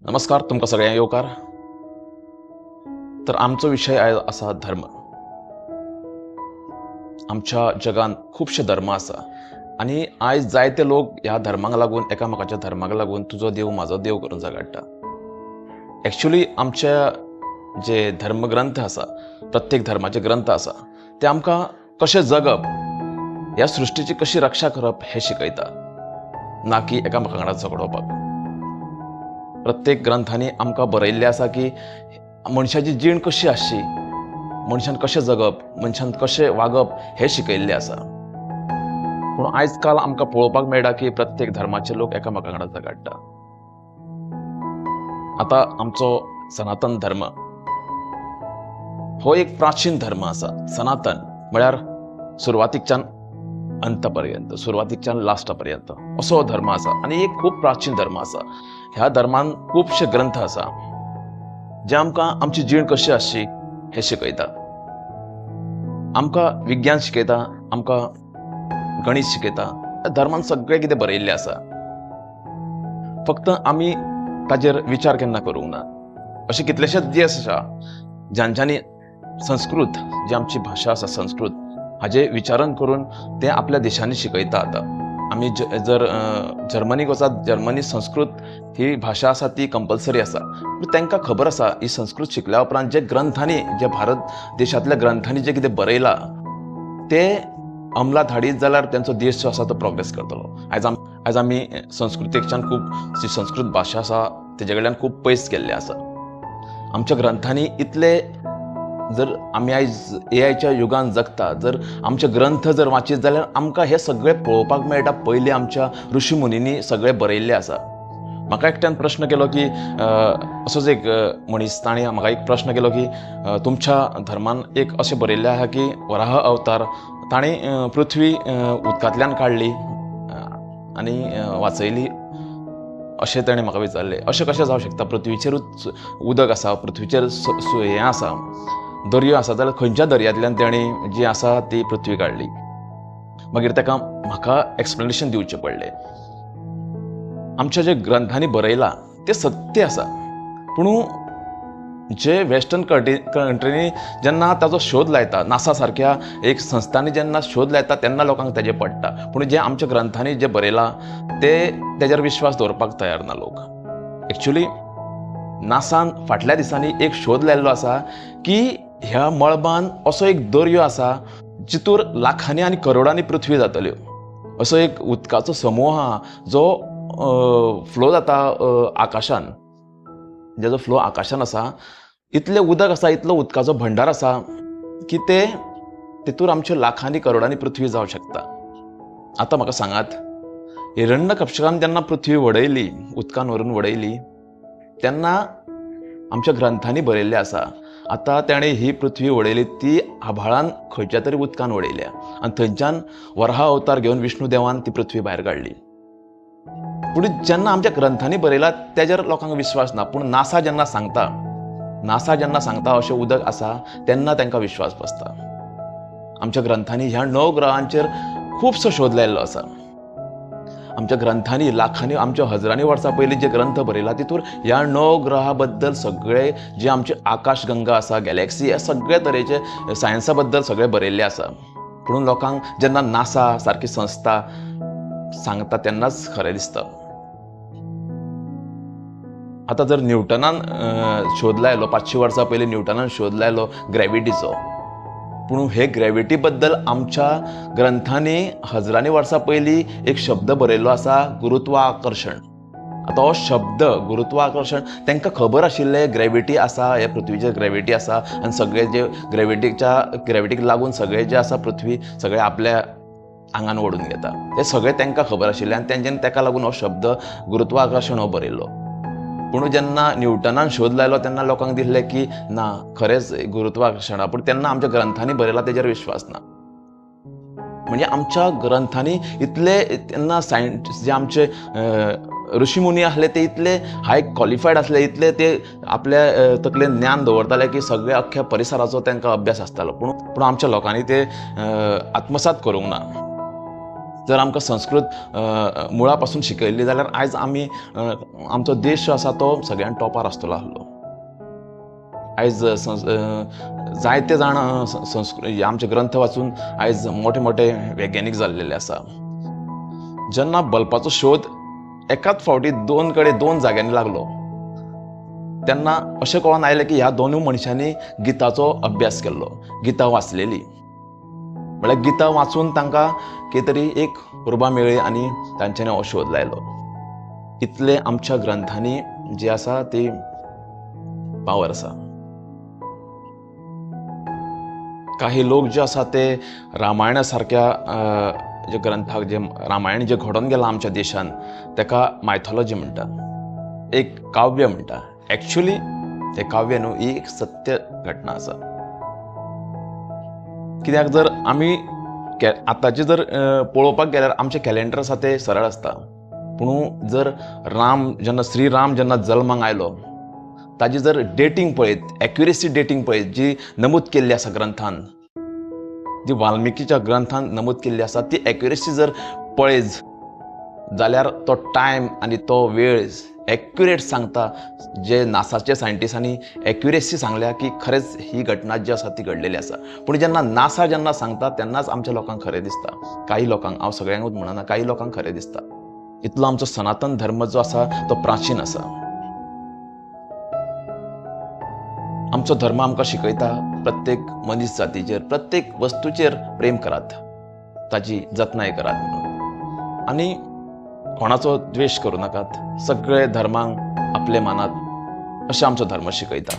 नमस्कार तुमकां सगळ्यांक येवकार. तर आमचो विषय आयज आसा धर्म. आमच्या जगान खुबशे धर्म आसा आनी आयज जायते लोक ह्या धर्माक लागून एकामेकाच्या धर्माक लागून तुजो देव म्हाजो देव करून झगडटा. एक्चुअली आमचे जे धर्मग्रंथ आसा, प्रत्येक धर्माचे ग्रंथ आसा, ते आमकां कशें जगप, ह्या सृश्टीची कशी रक्षा करप हें शिकयता, ना की एकामेका वांगडा झगडोवपाक. प्रत्येक ग्रंथांनी आमकां बरयल्लें आसा की मनशाची जीण कशी आसची, मनशान कशें जगप, मनशान कशें वागप हें शिकयल्लें आसा. पूण आयज काल आमकां पळोवपाक मेळटा की प्रत्येक धर्माचे लोक एकामेका वांगडा झगडटा. आतां आमचो सनातन धर्म हो एक प्राचीन धर्म आसा. सनातन म्हळ्यार सुरवातीच्यान अंत पर्यंत, सुरवातीच्यान लास्ट पर्यंत असो धर्म आसा आनी एक खूब प्राचीन धर्म आसा. ह्या धर्मान खुबशे ग्रंथ आसा जे आमकां आमची जीण कशी आसची हें शिकयता. आमकां विज्ञान शिकयता, आमकां गणित शिकयता. धर्मान सगळें कितें बरयल्लें आसा, फक्त आमी ताजेर विचार केन्ना करूंक ना. अशे कितलेशेच देश आसा ज्यांच्यांनी संस्कृत, जी आमची भाशा आसा संस्कृत, हाजे विचारण करून ते आपल्या देशांनी शिकयता. आतां आमी जर जर्मनीक वचात, जर्मनी संस्कृत ही भाशा आसा ती कंपल्सरी आसा. पूण तांकां खबर आसा ही संस्कृत शिकल्या उपरांत जे ग्रंथांनी, जे भारत देशांतल्या ग्रंथांनी जे कितें बरयलां ते अंमलांत हाडीत जाल्यार तेंचो देश जो आसा तो प्रोग्रेस करतलो. आयज आमी संस्कृतीच्यान खूब जी संस्कृत भाशा आसा तेजे कडल्यान खूब पयस गेल्ले आसा. आमच्या ग्रंथांनी इतले, जर आमी आयज एआयच्या युगान जगता, जर आमचे ग्रंथ जर वाचीत जाल्यार आमकां हे सगळें पळोवपाक मेळटा पयलीं आमच्या ऋषी मुनींनी सगळें बरयल्लें आसा. म्हाका एकट्यान प्रश्न केलो की असोच एक मनीस, ताणें म्हाका एक प्रश्न केलो की तुमच्या धर्मान एक अशें बरयल्लें आसा की वराह अवतार ताणें पृथ्वी उदकांतल्यान काडली आनी वाचयली, अशें ताणें म्हाका विचारलें. अशें कशें जावं शकता? पृथ्वीचेरूच उदक आसा, पृथ्वीचेर हें आसा, दर्यो आसा, जाल्यार खंयच्या दर्यांतल्यान तेणी जी आसा ती पृथ्वी काडली? मागीर ताका म्हाका एक्सप्लेनेशन दिवचें पडलें. आमच्या जे ग्रंथांनी बरयलां तें सत्य आसा, पूण जे वेस्टर्न कंट्रीनी जेन्ना ताचो शोध लायता, नासा सारक्या एक संस्थांनी जेन्ना शोध लायता तेन्ना लोकांक तेजें पडटा. पूण जे आमच्या ग्रंथांनी जे बरयलां तेजेर विश्वास दवरपाक तयार ना लोक. एक्चुली नासान फाटल्या दिसांनी एक शोध लायल्लो आसा की ह्या मळबान असो एक दर्यो आसा जितूर लाखांनी आनी करोडांनी पृथ्वी जातल्यो. असो एक उदकाचो समूह आहा जो फ्लो जाता आकाशान, जेजो फ्लो आकाशान आसा. इतलें उदक आसा, इतलो उदकाचो भंडार आसा की तेतूर आमच्यो लाखांनी करोडांनी पृथ्वी जावं शकता. आतां म्हाका सांगात, हिरण्यकश्यपान जेन्ना पृथ्वी वडयली, उदकान व्हरून वडयली, तेन्ना आमच्या ग्रंथांनी बरयल्लें आसा आतां तेणें ही पृथ्वी वडयली ती आभाळान खंयच्या तरी उदकान वडयल्या आनी थंयच्यान वराह अवतार घेवन विष्णू देवान ती पृथ्वी भायर काडली. पूण जेन्ना आमच्या ग्रंथांनी बरयलां तेजेर लोकांक विश्वास ना. पूण नासा जेन्ना सांगता अशें उदक आसा तेन्ना तांकां विश्वास बसता. आमच्या ग्रंथांनी ह्या 9 ग्रहांचेर खुबसो शोध लायिल्लो आसा. आमच्या ग्रंथांनी लाखांनी, आमच्या हजारांनी वर्सां पयलीं जे ग्रंथ बरयला तितूर ह्या 9 ग्रहा बद्दल सगळे जे आमचे आकाशगंगा आसा, गॅलेक्सी, हे सगळे तरेचे सायन्सा बद्दल सगळें बरयल्लें आसा. पूण लोकांक जेन्ना नासा सारकी संस्था सांगता तेन्नाच खरें दिसता. आतां जर न्यूटनान शोध लायलो, 500 वर्सां पयलीं न्यूटनान शोध लायलो ग्रॅविटीचो, पूण हे ग्रॅविटी बद्दल आमच्या ग्रंथांनी हजारांनी वर्सां पयलीं एक शब्द बरयल्लो आसा, गुरुत्वाकर्षण. आतां हो शब्द गुरुत्वाकर्षण तांकां खबर आशिल्लें ग्रॅविटी आसा, हे पृथ्वीचेर ग्रॅविटी आसा आनी सगळे जे ग्रॅविटीक लागून सगळे जे आसा पृथ्वी सगळे आपल्या आंगान ओडून घेता, हे सगळें तांकां खबर आशिल्लें आनी तेंच्यांनी ताका लागून हो शब्द गुरुत्वाकर्षण हो बरयल्लो. पूण जेन्ना न्यूटनान शोध लायलो तेन्ना लोकांक दिसलें की ना, खरेंच गुरुत्वाकर्षण. पूण तेन्ना आमच्या ग्रंथांनी बरयलां तेजेर विश्वास ना. म्हणजे आमच्या ग्रंथांनी इतले, तेन्ना सायंटिस्ट जे आमचे ऋषी मुनी आसले ते इतले हाय क्वॉलिफायड आसले, इतले ते आपल्या तकलेन ज्ञान दवरताले की सगळ्या अख्ख्या परिसराचो तांकां अभ्यास आसतालो. पूण आमच्या लोकांनी ते आत्मसात करूंक ना. जर आमकां संस्कृत मुळापासून शिकयल्ली जाल्यार आयज आमी आमचो देश जो आसा तो सगळ्यान टॉपार आसतलो आहलो. आयज जायते जाण आमचे ग्रंथ वाचून आयज मोठे मोठे वैज्ञानीक जाल्लेले आसा. जेन्ना बल्बाचो शोध एकाच फावटी दोन जाग्यांनी लागलो तेन्ना अशें कळोन आयलें की ह्या दोनूय मनशांनी गिताचो अभ्यास केल्लो, गिता वाचलेली. म्हळ्यार गिता वाचून तांकां कितें तरी एक उर्बा मेळ्ळी आनी तांच्यांनी हो शोध लायलो. इतले आमच्या ग्रंथांनी जी आसा ती पावर आसा. काही लोक जे आसा ते रामायणा सारक्या जे ग्रंथाक जे रामायण जे घडोवन गेलां आमच्या देशान ताका मायथॉलॉजी म्हणटा, एक काव्य म्हणटा. एक्चुअली तें काव्य न्हू, ही एक सत्य घटना आसा. कित्याक जर आमी आतांचे जर पळोवपाक गेल्यार आमचे कॅलेंडर आसा ते सरळ आसता, पूण जर जेन्ना श्रीराम जेन्ना जल्माक आयलो ताजी जर डेटिंग पळयत, एक्युरेसी डेटिंग पळयत जी नमूद केल्ली आसा ग्रंथान, जी वाल्मिकीच्या ग्रंथान नमूद केल्ली आसा ती एक्युरेसी जर पळयत जाल्यार तो टायम आनी तो वेळ एक्युरेट सांगता. जे नासाचे सायंटिस्टांनी एक्युरेसी सांगल्या की खरेंच ही घटना जी आसा ती घडलेली आसा. पूण जेन्ना नासा जेन्ना सांगता तेन्नाच आमच्या लोकांक खरें दिसता. काही लोकांक, हांव सगळ्यांकूच म्हणना, काही लोकांक खरें दिसता. इतलो आमचो सनातन धर्म जो आसा तो प्राचीन आसा. आमचो धर्म आमकां शिकयता प्रत्येक मनीस जातीचेर, प्रत्येक वस्तूचेर प्रेम करात, ताची जतनाय करात म्हणून. आनी कोणाचो द्वेश करूं नाकात. सगळे धर्मांक आपले मानात अशें आमचो धर्म शिकयता.